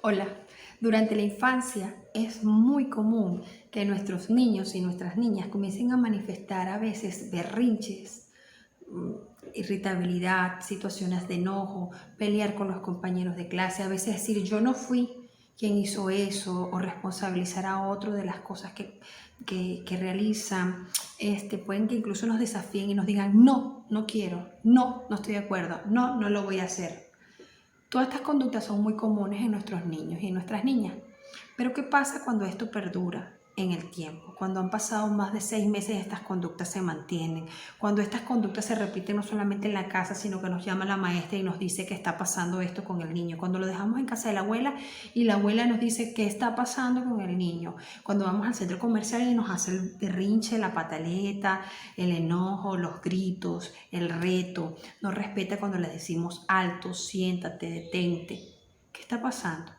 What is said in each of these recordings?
Hola, durante la infancia es muy común que nuestros niños y nuestras niñas comiencen a manifestar a veces berrinches, mm, irritabilidad, situaciones de enojo, pelear con los compañeros de clase, a veces decir yo no fui quien hizo eso o responsabilizar a otro de las cosas que realizan. Pueden que incluso nos desafíen y nos digan no, no quiero, no, no estoy de acuerdo, no, no lo voy a hacer. Todas estas conductas son muy comunes en nuestros niños y en nuestras niñas. Pero ¿qué pasa cuando esto perdura en el tiempo? Cuando han pasado más de 6 meses estas conductas se mantienen. Cuando estas conductas se repiten no solamente en la casa, sino que nos llama la maestra y nos dice que está pasando esto con el niño. Cuando lo dejamos en casa de la abuela y la abuela nos dice qué está pasando con el niño. Cuando vamos al centro comercial y nos hace el berrinche, la pataleta, el enojo, los gritos, el reto. No respeta cuando le decimos alto, siéntate, detente. ¿Qué está pasando?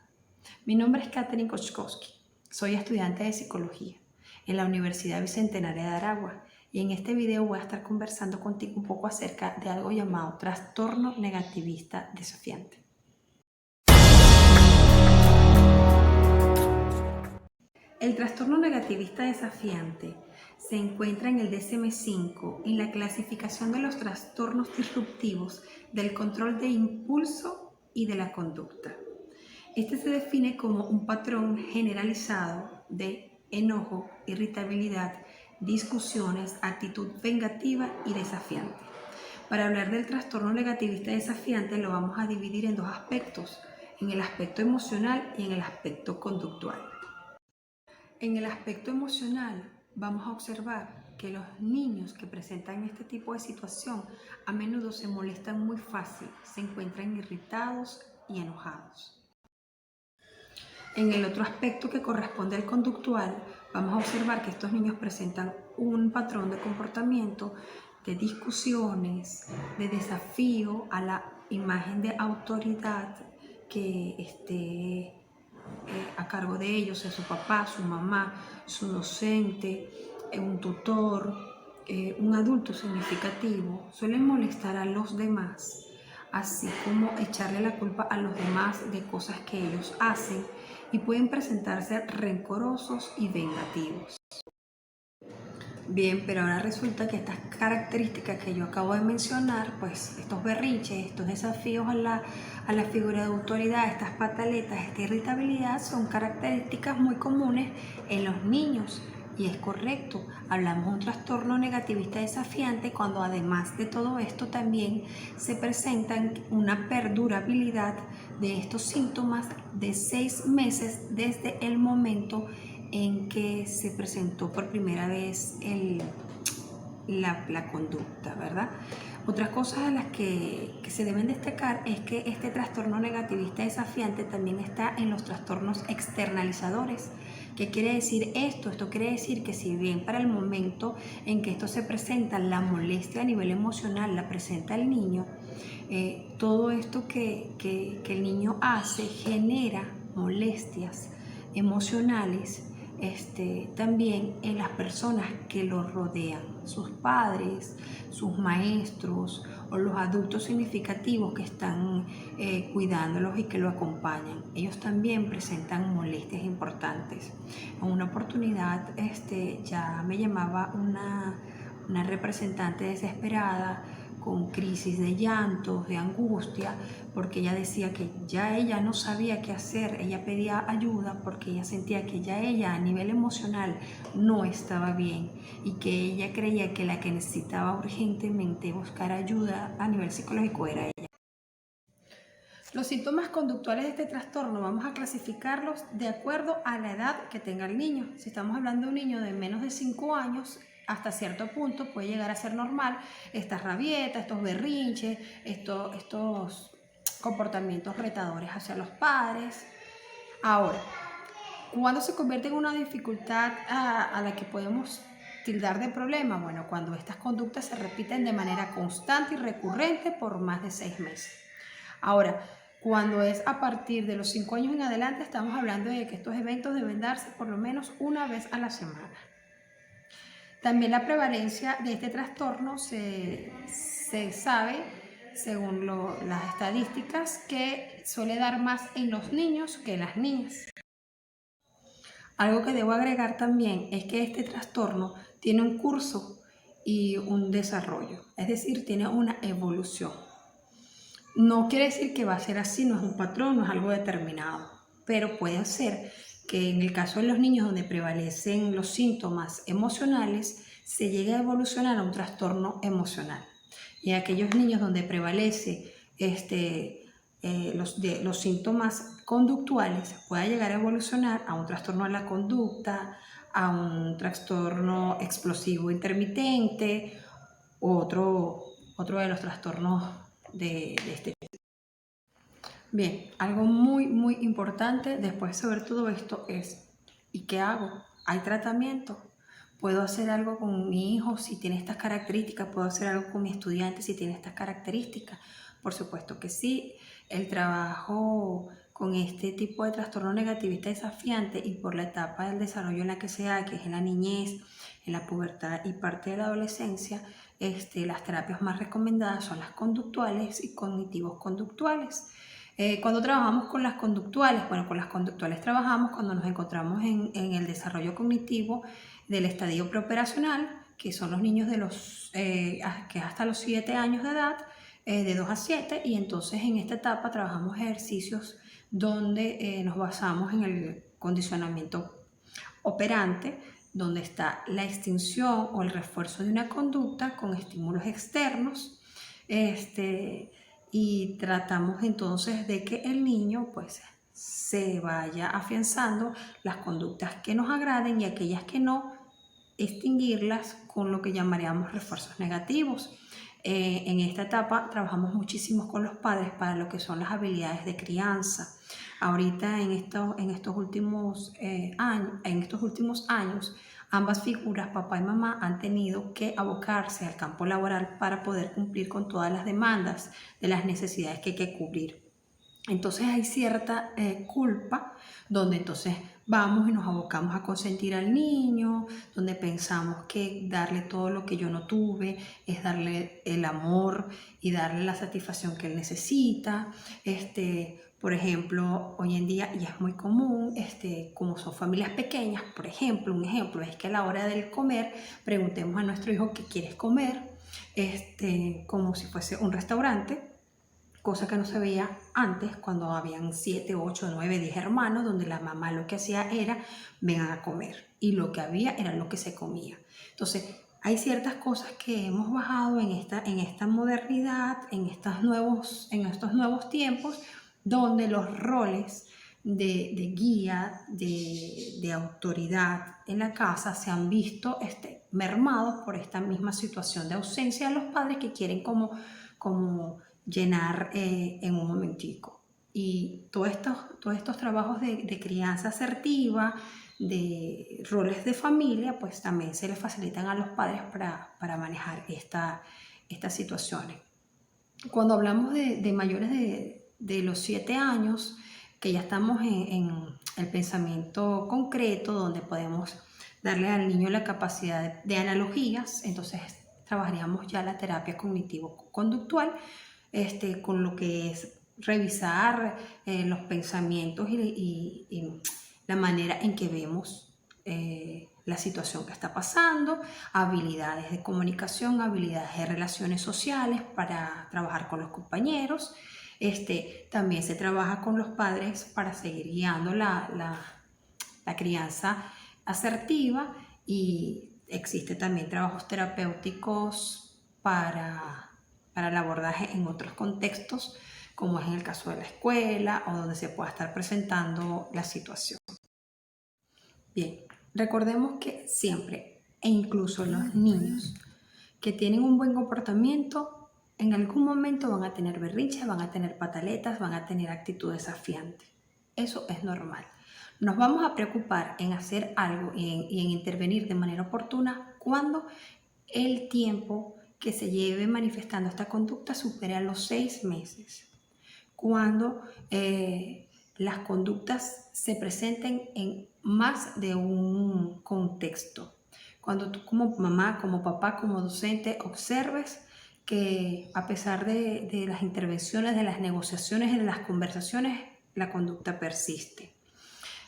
Mi nombre es Katherine Kochkowski. Soy estudiante de psicología en la Universidad Bicentenaria de Aragua y en este video voy a estar conversando contigo un poco acerca de algo llamado trastorno negativista desafiante. El trastorno negativista desafiante se encuentra en el DSM-5 en la clasificación de los trastornos disruptivos del control de impulso y de la conducta. Este se define como un patrón generalizado de enojo, irritabilidad, discusiones, actitud vengativa y desafiante. Para hablar del trastorno negativista desafiante lo vamos a dividir en dos aspectos, en el aspecto emocional y en el aspecto conductual. En el aspecto emocional vamos a observar que los niños que presentan este tipo de situación a menudo se molestan muy fácil, se encuentran irritados y enojados. En el otro aspecto que corresponde al conductual, vamos a observar que estos niños presentan un patrón de comportamiento de discusiones, de desafío a la imagen de autoridad que esté a cargo de ellos, sea su papá, su mamá, su docente, un tutor, un adulto significativo. Suelen molestar a los demás, así como echarle la culpa a los demás de cosas que ellos hacen y pueden presentarse rencorosos y vengativos. Bien, pero ahora resulta que estas características que yo acabo de mencionar, pues estos berrinches, estos desafíos a la figura de autoridad, estas pataletas, esta irritabilidad son características muy comunes en los niños. Y es correcto, hablamos de un trastorno negativista desafiante cuando además de todo esto también se presentan una perdurabilidad de estos síntomas de 6 meses desde el momento en que se presentó por primera vez la conducta, ¿verdad? Otras cosas a las que se deben destacar es que este trastorno negativista desafiante también está en los trastornos externalizadores. ¿Qué quiere decir esto? Esto quiere decir que si bien para el momento en que esto se presenta, la molestia a nivel emocional la presenta el niño, todo esto que el niño hace genera molestias emocionales también en las personas que lo rodean, sus padres, sus maestros o los adultos significativos que están cuidándolos y que lo acompañan. Ellos también presentan molestias importantes. En una oportunidad ya me llamaba una representante desesperada con crisis de llantos, de angustia, porque ella decía que ya ella no sabía qué hacer, ella pedía ayuda porque ella sentía que ya ella a nivel emocional no estaba bien y que ella creía que la que necesitaba urgentemente buscar ayuda a nivel psicológico era ella. Los síntomas conductuales de este trastorno vamos a clasificarlos de acuerdo a la edad que tenga el niño. Si estamos hablando de un niño de menos de 5 años, hasta cierto punto puede llegar a ser normal estas rabietas, estos berrinches, estos comportamientos retadores hacia los padres. Ahora, ¿cuándo se convierte en una dificultad a la que podemos tildar de problema? Bueno, cuando estas conductas se repiten de manera constante y recurrente por más de 6 meses. Ahora, cuando es a partir de los 5 años en adelante, estamos hablando de que estos eventos deben darse por lo menos una vez a la semana. También la prevalencia de este trastorno se sabe según las estadísticas, que suele dar más en los niños que en las niñas. Algo que debo agregar también es que este trastorno tiene un curso y un desarrollo, es decir, tiene una evolución. No quiere decir que va a ser así, no es un patrón, no es algo determinado, pero puede ser que en el caso de los niños donde prevalecen los síntomas emocionales, se llegue a evolucionar a un trastorno emocional. Y en aquellos niños donde prevalece los síntomas conductuales, pueda llegar a evolucionar a un trastorno de la conducta, a un trastorno explosivo intermitente, otro de los trastornos de este. Bien, algo muy importante después de saber todo esto es, ¿y qué hago? ¿Hay tratamiento? ¿Puedo hacer algo con mi hijo si tiene estas características? ¿Puedo hacer algo con mi estudiante si tiene estas características? Por supuesto que sí. El trabajo con este tipo de trastorno negativista desafiante y por la etapa del desarrollo en la que se da, que es en la niñez, en la pubertad y parte de la adolescencia, las terapias más recomendadas son las conductuales y cognitivos conductuales. Cuando trabajamos con las conductuales, bueno, con las conductuales trabajamos cuando nos encontramos en el desarrollo cognitivo del estadio preoperacional, que son los niños que es hasta los 7 años de edad, de 2 a 7, y entonces en esta etapa trabajamos ejercicios donde nos basamos en el condicionamiento operante, donde está la extinción o el refuerzo de una conducta con estímulos externos, y tratamos entonces de que el niño pues se vaya afianzando las conductas que nos agraden y aquellas que no, extinguirlas con lo que llamaríamos refuerzos negativos. En esta etapa trabajamos muchísimo con los padres para lo que son las habilidades de crianza. Ahorita en estos últimos años, ambas figuras, papá y mamá, han tenido que abocarse al campo laboral para poder cumplir con todas las demandas de las necesidades que hay que cubrir. Entonces hay cierta culpa donde entonces vamos y nos abocamos a consentir al niño, donde pensamos que darle todo lo que yo no tuve es darle el amor y darle la satisfacción que él necesita. Por ejemplo, hoy en día, y es muy común, como son familias pequeñas, por ejemplo, un ejemplo es que a la hora del comer preguntemos a nuestro hijo qué quieres comer, como si fuese un restaurante. Cosa que no se veía antes cuando habían 7, 8, 9, 10 hermanos, donde la mamá lo que hacía era vengan a comer y lo que había era lo que se comía. Entonces hay ciertas cosas que hemos bajado en esta modernidad, en estos nuevos tiempos, donde los roles de guía, de autoridad en la casa se han visto mermados por esta misma situación de ausencia de los padres que quieren como llenar en un momentico. Y todos estos trabajos de crianza asertiva, de roles de familia, pues también se les facilitan a los padres para manejar estas situaciones. Cuando hablamos de mayores de los 7 años, que ya estamos en el pensamiento concreto, donde podemos darle al niño la capacidad de analogías, entonces trabajaríamos ya la terapia cognitivo-conductual, con lo que es revisar los pensamientos y la manera en que vemos la situación que está pasando, habilidades de comunicación, habilidades de relaciones sociales para trabajar con los compañeros. También se trabaja con los padres para seguir guiando la crianza asertiva, y existe también trabajos terapéuticos para el abordaje en otros contextos, como es en el caso de la escuela o donde se pueda estar presentando la situación. Bien, recordemos que siempre, e incluso los niños que tienen un buen comportamiento, en algún momento van a tener berrinches, van a tener pataletas, van a tener actitud desafiante. Eso es normal. Nos vamos a preocupar en hacer algo y en intervenir de manera oportuna cuando el tiempo que se lleve manifestando esta conducta supere a los 6 meses. Cuando las conductas se presenten en más de un contexto. Cuando tú como mamá, como papá, como docente observes que a pesar de las intervenciones, de las negociaciones y de las conversaciones, la conducta persiste.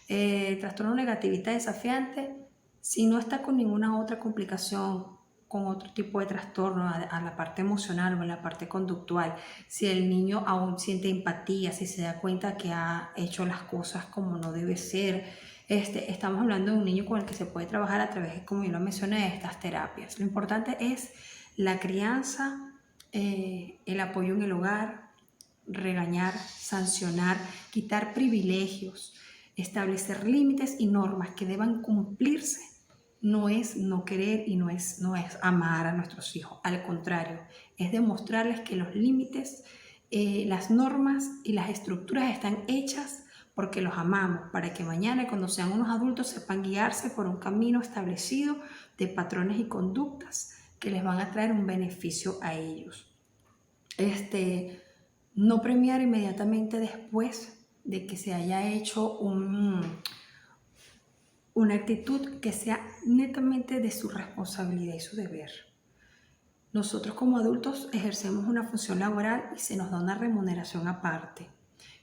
El trastorno negativista desafiante, si no está con ninguna otra complicación, con otro tipo de trastorno a la parte emocional o en la parte conductual, si el niño aún siente empatía, si se da cuenta que ha hecho las cosas como no debe ser, estamos hablando de un niño con el que se puede trabajar a través, como yo lo mencioné, de estas terapias. Lo importante es la crianza, el apoyo en el hogar, regañar, sancionar, quitar privilegios, establecer límites y normas que deban cumplirse. No es no querer y no es amar a nuestros hijos. Al contrario, es demostrarles que los límites, las normas y las estructuras están hechas porque los amamos, para que mañana cuando sean unos adultos sepan guiarse por un camino establecido de patrones y conductas que les van a traer un beneficio a ellos. No premiar inmediatamente después de que se haya hecho una actitud que sea netamente de su responsabilidad y su deber. Nosotros como adultos ejercemos una función laboral y se nos da una remuneración aparte,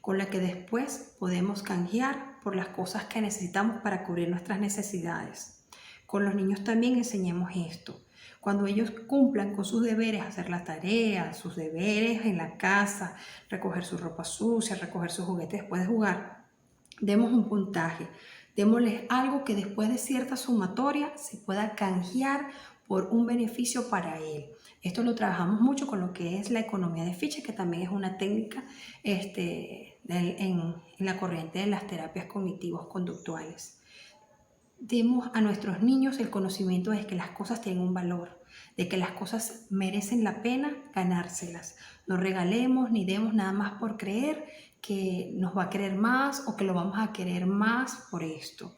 con la que después podemos canjear por las cosas que necesitamos para cubrir nuestras necesidades. Con los niños también enseñemos esto. Cuando ellos cumplan con sus deberes, hacer la tarea, sus deberes en la casa, recoger su ropa sucia, recoger sus juguetes después de jugar, demos un puntaje, démosles algo que después de cierta sumatoria se pueda canjear por un beneficio para él. Esto lo trabajamos mucho con lo que es la economía de fichas, que también es una técnica en la corriente de las terapias cognitivos conductuales. Demos a nuestros niños el conocimiento de que las cosas tienen un valor, de que las cosas merecen la pena ganárselas. No regalemos ni demos nada más por creer que nos va a querer más o que lo vamos a querer más por esto.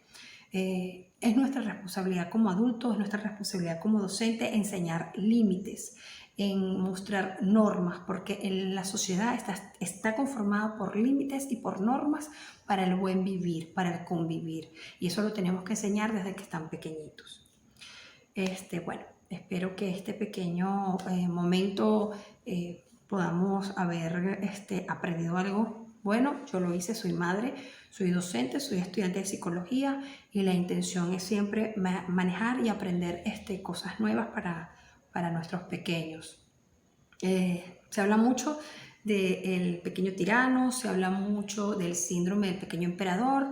Es nuestra responsabilidad como adultos, es nuestra responsabilidad como docente enseñar límites, en mostrar normas, porque la sociedad está conformada por límites y por normas para el buen vivir, para el convivir. Y eso lo tenemos que enseñar desde que están pequeñitos. Bueno, espero que este pequeño momento podamos haber aprendido algo bueno. Yo lo hice, soy madre, soy docente, soy estudiante de psicología y la intención es siempre manejar y aprender cosas nuevas para nuestros pequeños. Se habla mucho del pequeño tirano, se habla mucho del síndrome del pequeño emperador.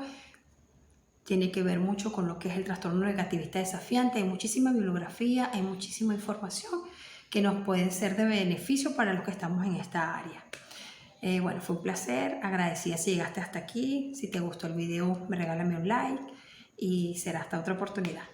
Tiene que ver mucho con lo que es el trastorno negativista desafiante. Hay muchísima bibliografía, hay muchísima información que nos puede ser de beneficio para los que estamos en esta área. Bueno, fue un placer, agradecida si llegaste hasta aquí. Si te gustó el video, regálame un like y será hasta otra oportunidad.